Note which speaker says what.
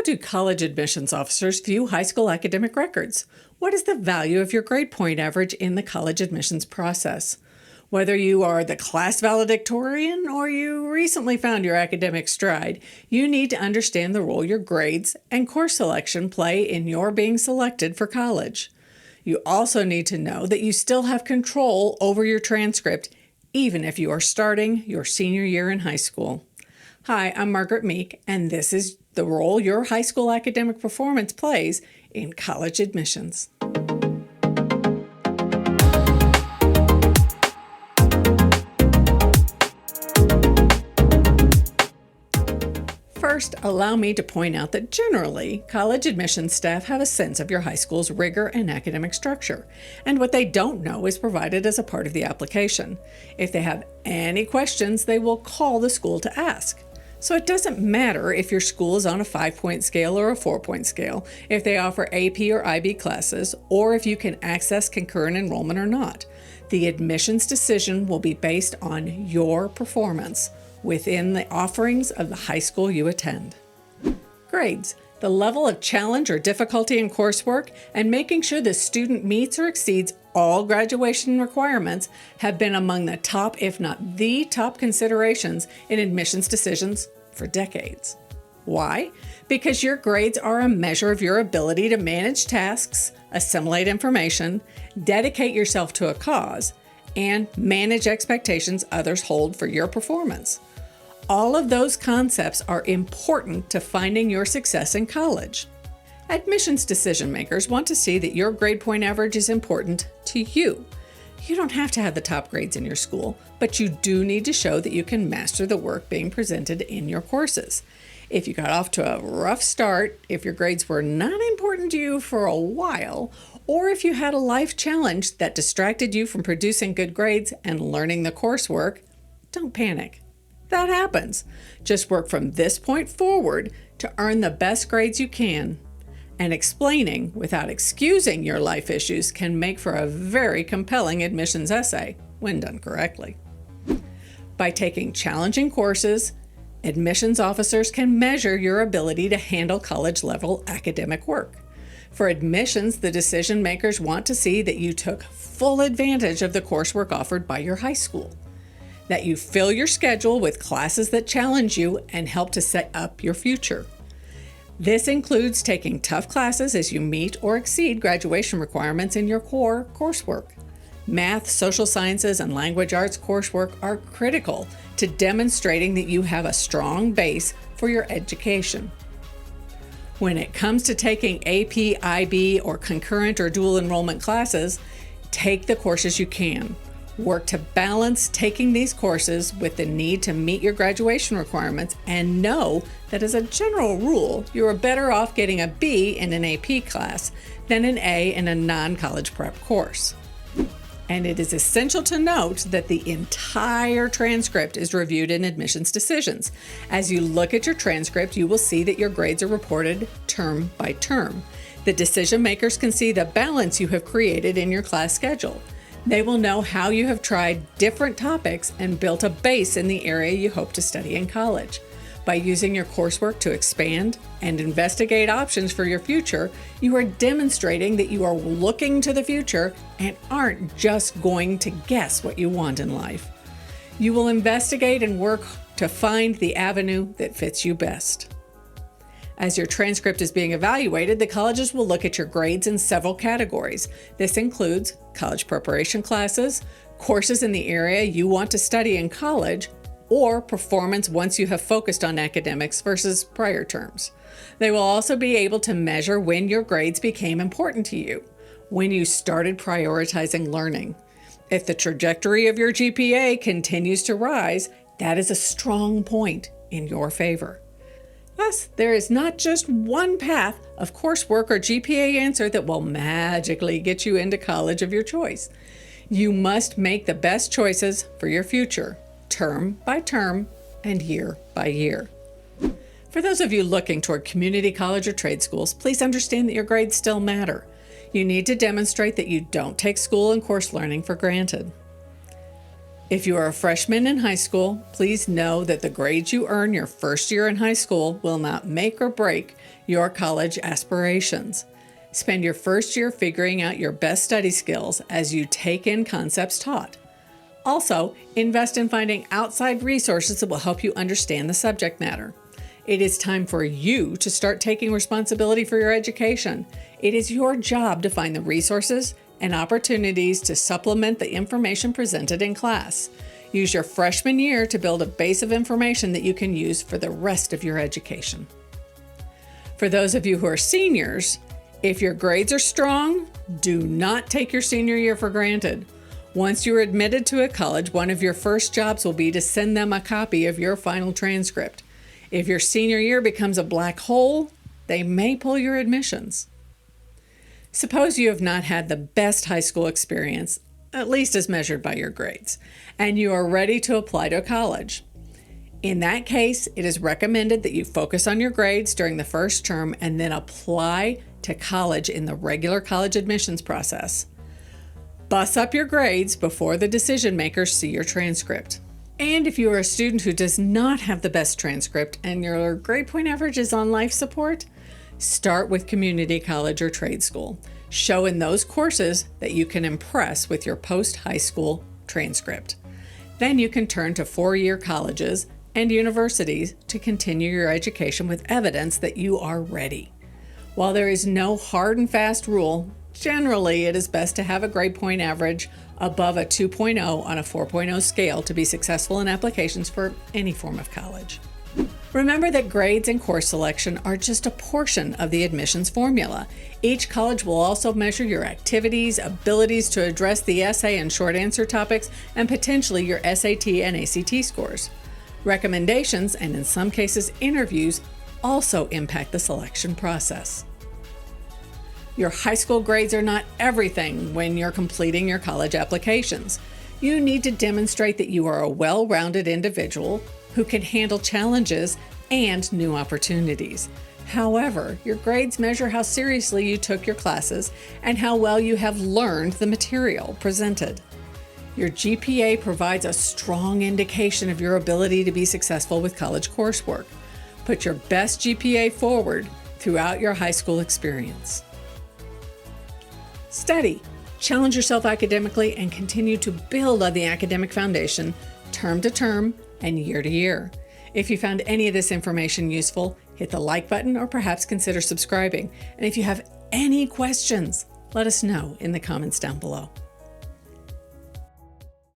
Speaker 1: How do college admissions officers view high school academic records? What is the value of your grade point average in the college admissions process? Whether you are the class valedictorian or you recently found your academic stride, you need to understand the role your grades and course selection play in your being selected for college. You also need to know that you still have control over your transcript, even if you are starting your senior year in high school. Hi, I'm Margaret Meek, and this is the role your high school academic performance plays in college admissions. First, allow me to point out that generally, college admissions staff have a sense of your high school's rigor and academic structure, and what they don't know is provided as a part of the application. If they have any questions, they will call the school to ask. So it doesn't matter if your school is on a 5-point scale or a 4-point scale, if they offer AP or IB classes, or if you can access concurrent enrollment or not. The admissions decision will be based on your performance within the offerings of the high school you attend. Grades. The level of challenge or difficulty in coursework and making sure the student meets or exceeds all graduation requirements have been among the top, if not the top, considerations in admissions decisions for decades. Why? Because your grades are a measure of your ability to manage tasks, assimilate information, dedicate yourself to a cause, and manage expectations others hold for your performance. All of those concepts are important to finding your success in college. Admissions decision makers want to see that your grade point average is important to you. You don't have to have the top grades in your school, but you do need to show that you can master the work being presented in your courses. If you got off to a rough start, if your grades were not important to you for a while, or if you had a life challenge that distracted you from producing good grades and learning the coursework, don't panic. That happens. Just work from this point forward to earn the best grades you can. And explaining without excusing your life issues can make for a very compelling admissions essay when done correctly. By taking challenging courses, admissions officers can measure your ability to handle college-level academic work. For admissions, the decision makers want to see that you took full advantage of the coursework offered by your high school, that you fill your schedule with classes that challenge you and help to set up your future. This includes taking tough classes as you meet or exceed graduation requirements in your core coursework. Math, social sciences, and language arts coursework are critical to demonstrating that you have a strong base for your education. When it comes to taking AP, IB, or concurrent or dual enrollment classes, take the courses you can. Work to balance taking these courses with the need to meet your graduation requirements, and know that as a general rule, you are better off getting a B in an AP class than an A in a non-college prep course. And it is essential to note that the entire transcript is reviewed in admissions decisions. As you look at your transcript, you will see that your grades are reported term by term. The decision makers can see the balance you have created in your class schedule. They will know how you have tried different topics and built a base in the area you hope to study in college. By using your coursework to expand and investigate options for your future, you are demonstrating that you are looking to the future and aren't just going to guess what you want in life. You will investigate and work to find the avenue that fits you best. As your transcript is being evaluated, the colleges will look at your grades in several categories. This includes college preparation classes, courses in the area you want to study in college, or performance once you have focused on academics versus prior terms. They will also be able to measure when your grades became important to you, when you started prioritizing learning. If the trajectory of your GPA continues to rise, that is a strong point in your favor. Thus, there is not just one path of coursework or GPA answer that will magically get you into college of your choice. You must make the best choices for your future, term by term and year by year. For those of you looking toward community college or trade schools, please understand that your grades still matter. You need to demonstrate that you don't take school and course learning for granted. If you are a freshman in high school, please know that the grades you earn your first year in high school will not make or break your college aspirations. Spend your first year figuring out your best study skills as you take in concepts taught. Also, invest in finding outside resources that will help you understand the subject matter. It is time for you to start taking responsibility for your education. It is your job to find the resources and opportunities to supplement the information presented in class. Use your freshman year to build a base of information that you can use for the rest of your education. For those of you who are seniors, if your grades are strong, do not take your senior year for granted. Once you are admitted to a college, one of your first jobs will be to send them a copy of your final transcript. If your senior year becomes a black hole, they may pull your admissions. Suppose you have not had the best high school experience, at least as measured by your grades, and you are ready to apply to college. In that case, it is recommended that you focus on your grades during the first term and then apply to college in the regular college admissions process. Bust up your grades before the decision makers see your transcript. And if you are a student who does not have the best transcript and your grade point average is on life support, start with community college or trade school. Show in those courses that you can impress with your post-high school transcript. Then you can turn to four-year colleges and universities to continue your education with evidence that you are ready. While there is no hard and fast rule, generally it is best to have a grade point average above a 2.0 on a 4.0 scale to be successful in applications for any form of college. Remember that grades and course selection are just a portion of the admissions formula. Each college will also measure your activities, abilities to address the essay and short answer topics, and potentially your SAT and ACT scores. Recommendations, and in some cases interviews, also impact the selection process. Your high school grades are not everything when you're completing your college applications. You need to demonstrate that you are a well-rounded individual who can handle challenges and new opportunities. However, your grades measure how seriously you took your classes and how well you have learned the material presented. Your GPA provides a strong indication of your ability to be successful with college coursework. Put your best GPA forward throughout your high school experience. Study, challenge yourself academically, and continue to build on the academic foundation term to term and year to year. If you found any of this information useful, hit the like button or perhaps consider subscribing. And if you have any questions, let us know in the comments down below.